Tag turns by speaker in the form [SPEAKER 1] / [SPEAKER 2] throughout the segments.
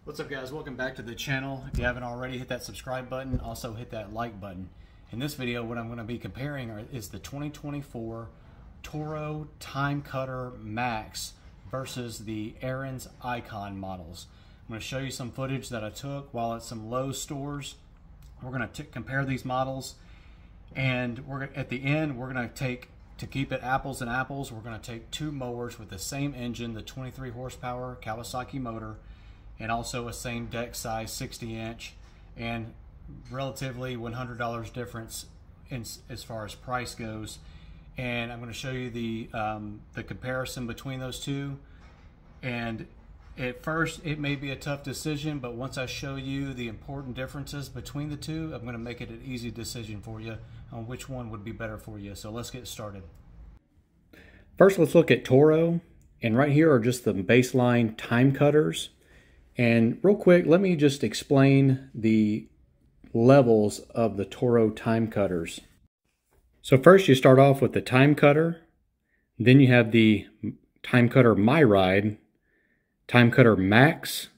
[SPEAKER 1] What's up, guys? Welcome back to the channel. If you haven't already, hit that subscribe button. Also hit that like button. In this video, what I'm going to be comparing is the 2024 Toro Timecutter Max versus the Areins IKON models. I'm going to show you some footage that I took while at some Lowe's stores. We're going to compare these models, and at the end we're going to take, to keep it apples and apples, we're going to take two mowers with the same engine, the 23 horsepower Kawasaki motor, and also a same deck size, 60-inch, and relatively $100 difference as far as price goes. And I'm going to show you the comparison between those two. And at first it may be a tough decision, but once I show you the important differences between the two, I'm going to make it an easy decision for you on which one would be better for you. So let's get started. First, let's look at Toro, and right here are just the baseline time cutters. And real quick, let me just explain the levels of the Toro time cutters. So first you start off with the time cutter, then you have the Timecutter MyRide, Timecutter Max,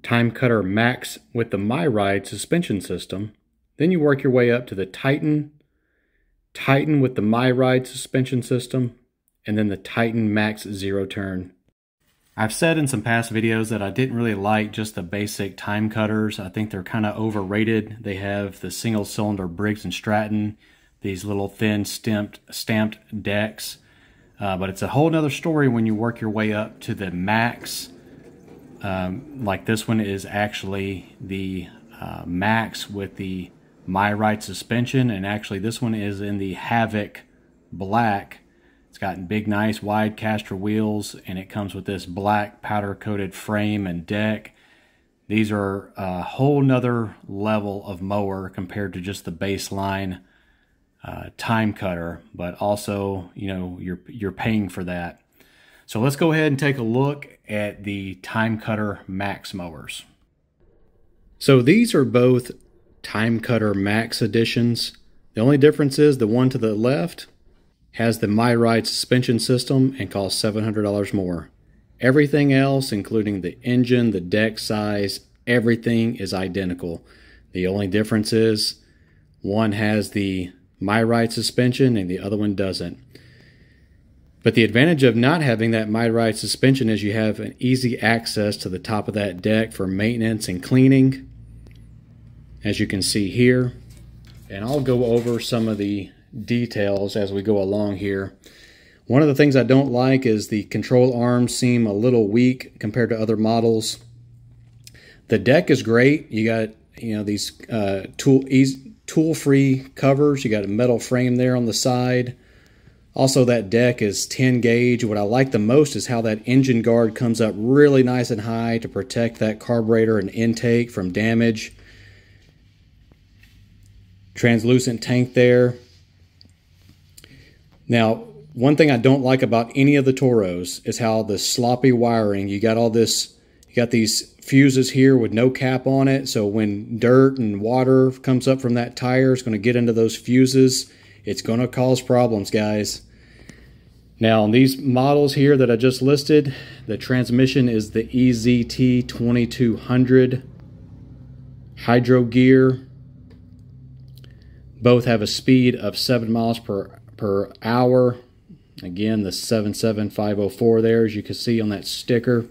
[SPEAKER 1] Timecutter Max with the MyRide suspension system. Then you work your way up to the Titan, Titan with the MyRide suspension system, and then the Titan Max Zero Turn. I've said in some past videos that I didn't really like just the basic time cutters. I think they're kind of overrated. They have the single cylinder Briggs & Stratton, these little thin stamped decks. But it's a whole nother story when you work your way up to the Max. Like this one is actually the Max with the MyRide suspension, and actually this one is in the Havoc Black. It's got big, nice, wide caster wheels, and it comes with this black powder-coated frame and deck. These are a whole nother level of mower compared to just the baseline time cutter, but also, you know, you're paying for that. So let's go ahead and take a look at the Timecutter Max mowers. So these are both Timecutter Max editions. The only difference is the one to the left has the MyRide suspension system and costs $700 more. Everything else, including the engine, the deck size, everything is identical. The only difference is one has the MyRide suspension and the other one doesn't. But the advantage of not having that MyRide suspension is you have an easy access to the top of that deck for maintenance and cleaning, as you can see here. And I'll go over some of the details as we go along here. One of the things I don't like is the control arms seem a little weak compared to other models. The deck is great. You got, you know, these tool-free covers. You got a metal frame there on the side. Also, that deck is 10 gauge. What I like the most is how that engine guard comes up really nice and high to protect that carburetor and intake from damage. Translucent tank there. Now, one thing I don't like about any of the Toros is how the sloppy wiring, you got all this, you got these fuses here with no cap on it, so when dirt and water comes up from that tire, it's going to get into those fuses. It's going to cause problems, guys. Now, on these models here that I just listed, the transmission is the EZT 2200 hydro gear. Both have a speed of 7 miles per hour. Again, the 77504 there, as you can see on that sticker.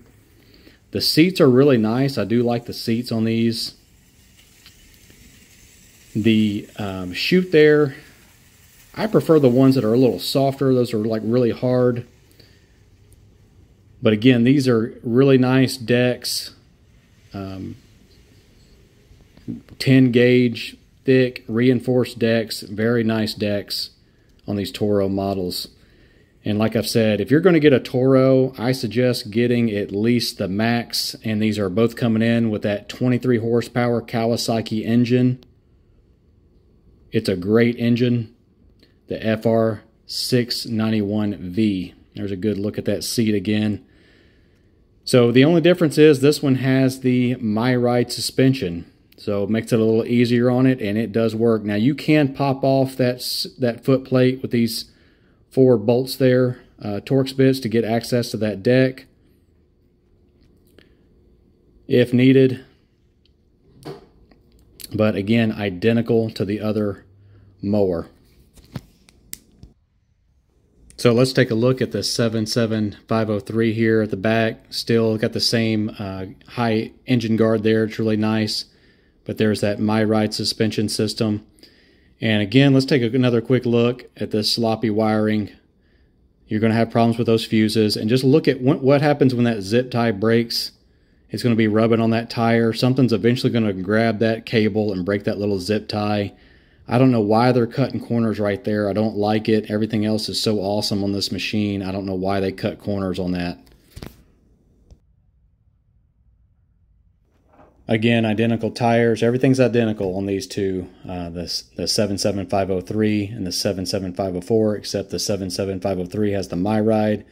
[SPEAKER 1] The seats are really nice. I do like the seats on these. The chute there, I prefer the ones that are a little softer. Those are like really hard. But again, these are really nice decks. 10 gauge thick reinforced decks, very nice decks on these Toro models. And like I've said, if you're going to get a Toro, I suggest getting at least the Max, and these are both coming in with that 23 horsepower Kawasaki engine. It's a great engine, the FR691V. There's a good look at that seat again. So the only difference is this one has the MyRide suspension. So it makes it a little easier on it, and it does work. Now you can pop off that foot plate with these 4 bolts there, Torx bits, to get access to that deck. if needed. But again, identical to the other mower. So let's take a look at the 77503 here at the back. Still got the same high engine guard there. It's really nice. But there's that My Ride suspension system. And again, let's take another quick look at this sloppy wiring. You're going to have problems with those fuses. And just look at what happens when that zip tie breaks. It's going to be rubbing on that tire. Something's eventually going to grab that cable and break that little zip tie. I don't know why they're cutting corners right there. I don't like it. Everything else is so awesome on this machine. I don't know why they cut corners on that. Again, identical tires. Everything's identical on these two, the 77503 and the 77504, except the 77503 has the My Ride.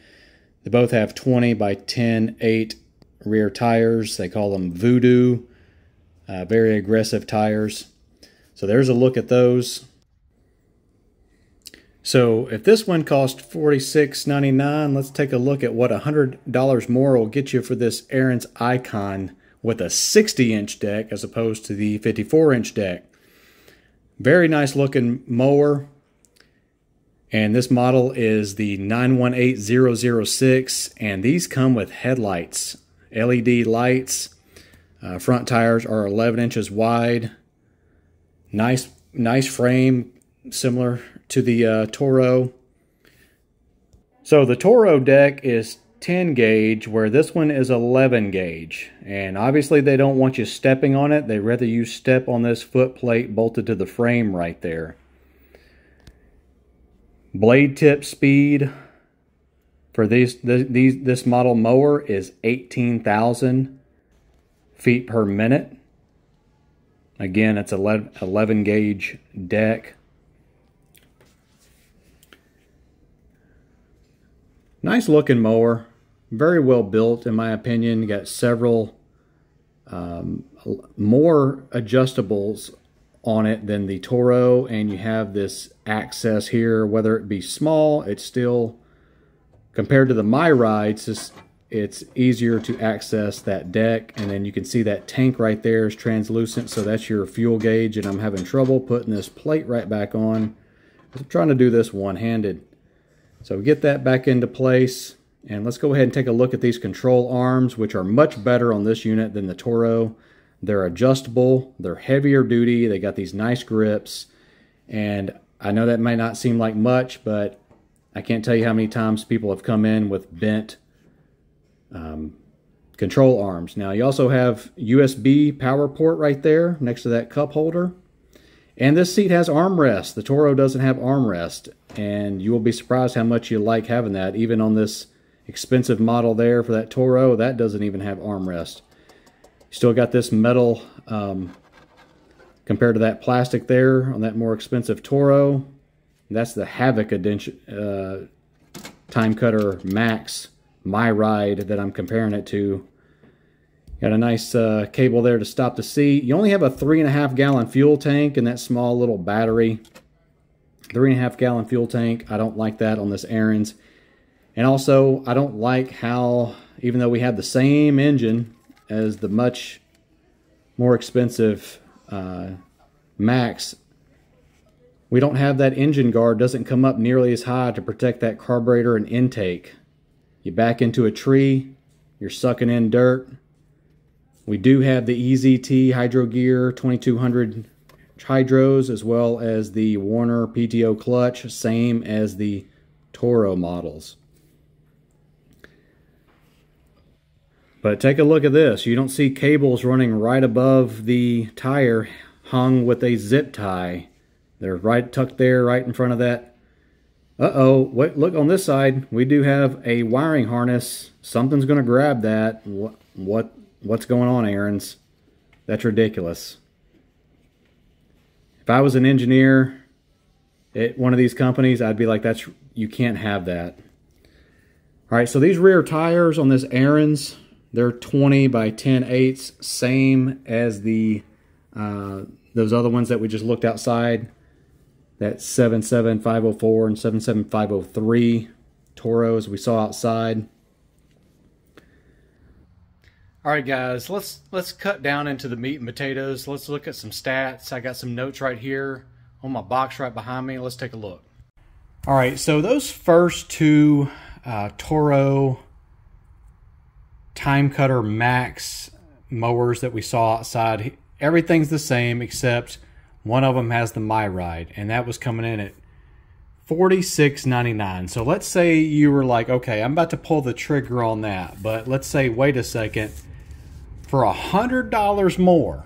[SPEAKER 1] They both have 20 by 10/8 rear tires. They call them Voodoo, very aggressive tires. So there's a look at those. So if this one cost $46.99, let's take a look at what $100 more will get you for this Areins IKON with a 60-inch deck as opposed to the 54-inch deck. Very nice looking mower. And this model is the 918006, and these come with headlights, LED lights. Front tires are 11 inches wide. Nice frame, similar to the Toro. So the Toro deck is 10 gauge, where this one is 11 gauge. And obviously they don't want you stepping on it. They'd rather you step on this foot plate bolted to the frame right there. Blade tip speed for this model mower is 18,000 feet per minute. Again, it's 11 gauge deck. Nice looking mower. Very well built in my opinion. You got several more adjustables on it than the Toro, and you have this access here. Whether it be small, it's still, compared to the My Rides, it's easier to access that deck. And then you can see that tank right there is translucent, so that's your fuel gauge. And I'm having trouble putting this plate right back on. I'm trying to do this one-handed. So get that back into place, and let's go ahead and take a look at these control arms, which are much better on this unit than the Toro. They're adjustable, they're heavier duty, they got these nice grips, and I know that might not seem like much, but I can't tell you how many times people have come in with bent control arms. Now you also have USB power port right there next to that cup holder. And this seat has armrest. The Toro doesn't have armrest, and you will be surprised how much you like having that. Even on this expensive model there for that Toro, that doesn't even have armrest. Still got this metal compared to that plastic there on that more expensive Toro. That's the Havoc Timecutter Max My Ride that I'm comparing it to. Got a nice cable there to stop the seat. You only have a 3.5 gallon fuel tank in that small little battery. 3.5 gallon fuel tank. I don't like that on this Ariens. And also, I don't like how, even though we have the same engine as the much more expensive Max, we don't have that engine guard. Doesn't come up nearly as high to protect that carburetor and intake. You back into a tree, you're sucking in dirt. We do have the EZT Hydro Gear 2200 hydros, as well as the Warner PTO clutch, same as the Toro models. But take a look at this. You don't see cables running right above the tire hung with a zip tie. They're right tucked there, right in front of that. Uh-oh, look on this side. We do have a wiring harness. Something's going to grab that. What's going on, Ariens? That's ridiculous. If I was an engineer at one of these companies, I'd be like, you can't have that. All right, so these rear tires on this Ariens, they're 20 by 10/8, same as the those other ones that we just looked outside. That 77504 and 77503 Toros we saw outside. All right, guys, let's cut down into the meat and potatoes. Let's look at some stats. I got some notes right here on my box right behind me. Let's take a look. All right, so those first two Toro Timecutter Max mowers that we saw outside, everything's the same except one of them has the MyRide, and that was coming in at $46.99. So let's say you were like, okay, I'm about to pull the trigger on that, but let's say, wait a second, for $100 more,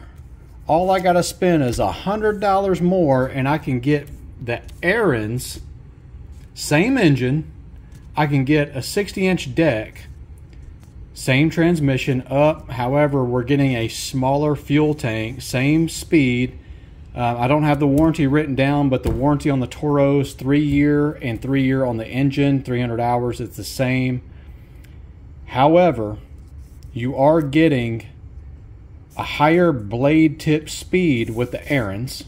[SPEAKER 1] all I gotta spend is $100 more, and I can get the Areins, same engine, I can get a 60-inch deck, same transmission up. However, we're getting a smaller fuel tank, same speed. I don't have the warranty written down, but the warranty on the Toro's 3-year and 3-year on the engine, 300 hours, it's the same. However, you are getting a higher blade tip speed with the Areins.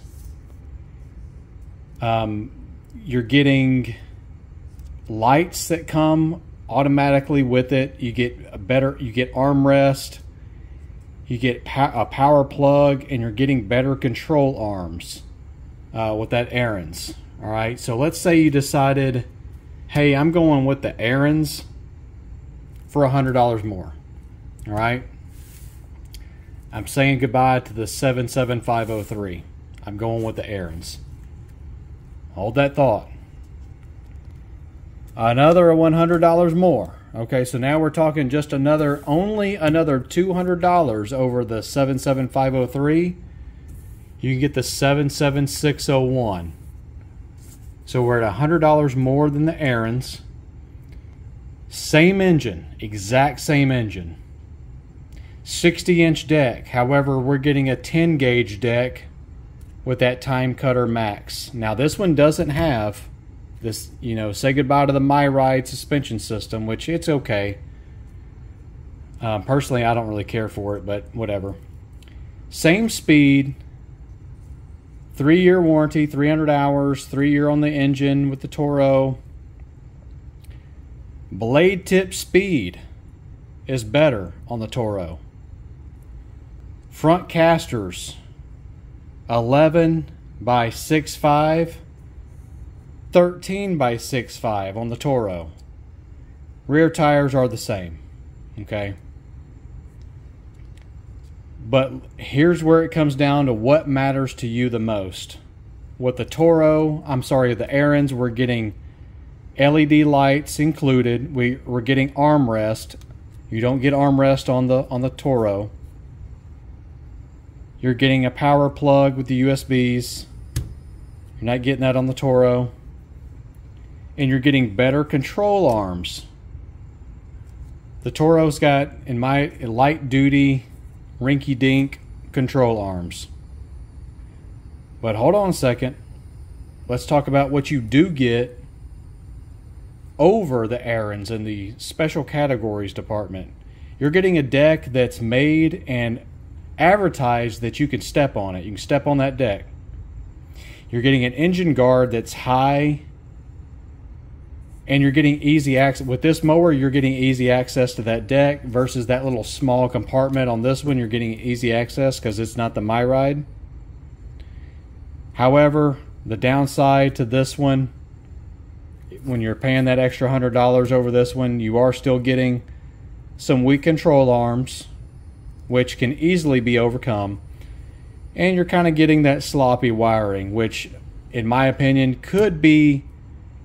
[SPEAKER 1] You're getting lights that come automatically with it. You get you get armrest, you get a power plug, and you're getting better control arms with that Areins. All right, so let's say you decided, hey, I'm going with the Areins for $100 more. All right, I'm saying goodbye to the 77503. I'm going with the Areins. Hold that thought. Another $100 more. Okay, so now we're talking just only another $200 over the 77503. You can get the 77601. So we're at $100 more than the Areins. Same engine, exact same engine. 60-inch deck. However, we're getting a 10-gauge deck with that Timecutter Max. Now this one doesn't have this, you know, say goodbye to the MyRide suspension system, which it's okay. Personally, I don't really care for it, but whatever. Same speed, 3-year warranty, 300 hours, 3-year on the engine with the Toro. Blade tip speed is better on the Toro. Front casters, 11 by 6.5, 13 by 6.5 on the Toro. Rear tires are the same, okay? But here's where it comes down to what matters to you the most. With the Toro, the Areins, we're getting LED lights included. We're getting armrest. You don't get armrest on the Toro. You're getting a power plug with the USBs. You're not getting that on the Toro. And you're getting better control arms. The Toro's got, in my light duty, rinky-dink control arms. But hold on a second. Let's talk about what you do get over the Areins in the special categories department. You're getting a deck that's made and advertised that you can step on it. You can step on that deck. You're getting an engine guard that's high, and you're getting easy access. With this mower, you're getting easy access to that deck versus that little small compartment on this one. You're getting easy access because it's not the MyRide. However, the downside to this one, when you're paying that extra $100 over this one, you are still getting some weak control arms, which can easily be overcome. And you're kind of getting that sloppy wiring, which, in my opinion, could be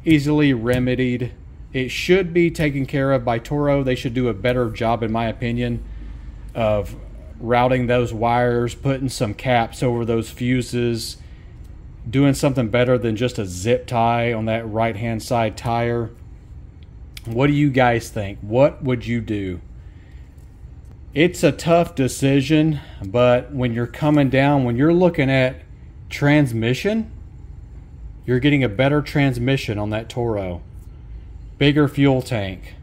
[SPEAKER 1] easily remedied. It should be taken care of by Toro. They should do a better job, in my opinion, of routing those wires, putting some caps over those fuses, doing something better than just a zip tie on that right-hand side tire. What do you guys think? What would you do? It's a tough decision, but when you're coming down, when you're looking at transmission, you're getting a better transmission on that Toro. Bigger fuel tank.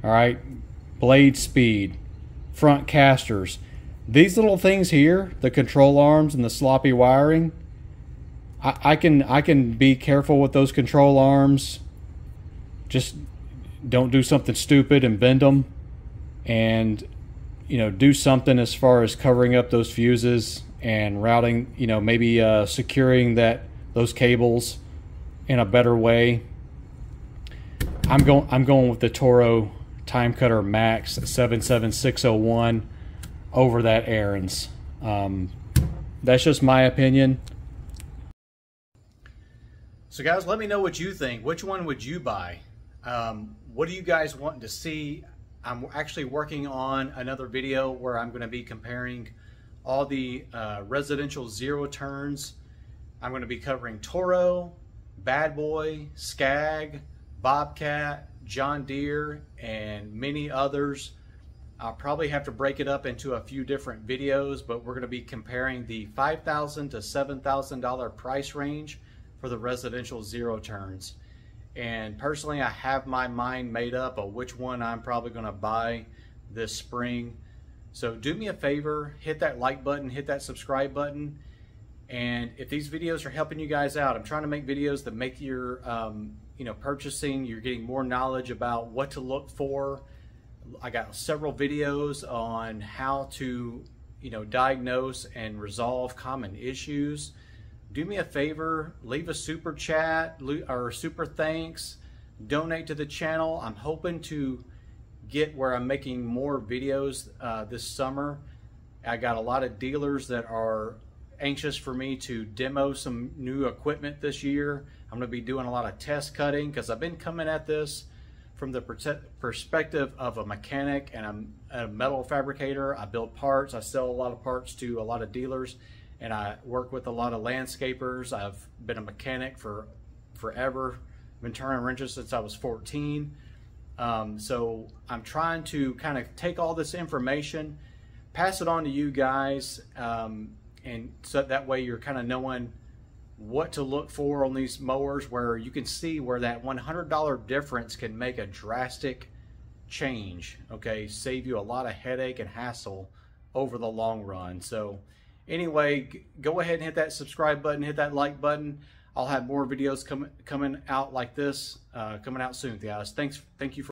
[SPEAKER 1] All right, blade speed, front casters. These little things here, the control arms and the sloppy wiring, I can be careful with those control arms. Just don't do something stupid and bend them. And do something as far as covering up those fuses and routing, maybe securing those cables in a better way, I'm going with the Toro Timecutter Max 77601 over that Ariens. That's just my opinion. So guys, let me know what you think. Which one would you buy? What do you guys want to see? I'm actually working on another video where I'm going to be comparing all the residential zero turns. I'm going to be covering Toro, Bad Boy, Skag, Bobcat, John Deere, and many others. I'll probably have to break it up into a few different videos, but we're going to be comparing the $5,000 to $7,000 price range for the residential zero turns. And personally, I have my mind made up of which one I'm probably going to buy this spring. So do me a favor, hit that like button, hit that subscribe button. And if these videos are helping you guys out, I'm trying to make videos that make your purchasing, you're getting more knowledge about what to look for. I got several videos on how to diagnose and resolve common issues. Do me a favor, leave a super chat or super thanks, donate to the channel. I'm hoping to get where I'm making more videos this summer. I got a lot of dealers that are anxious for me to demo some new equipment this year. I'm going to be doing a lot of test cutting because I've been coming at this from the perspective of a mechanic, and I'm a metal fabricator. I build parts. I sell a lot of parts to a lot of dealers, and I work with a lot of landscapers. I've been a mechanic for forever. I've been turning wrenches since I was 14. So I'm trying to kind of take all this information, pass it on to you guys, and so that way you're kind of knowing what to look for on these mowers, where you can see where that $100 difference can make a drastic change, okay? Save you a lot of headache and hassle over the long run. So anyway, go ahead and hit that subscribe button, hit that like button. I'll have more videos coming out like this, coming out soon, guys. Thank you for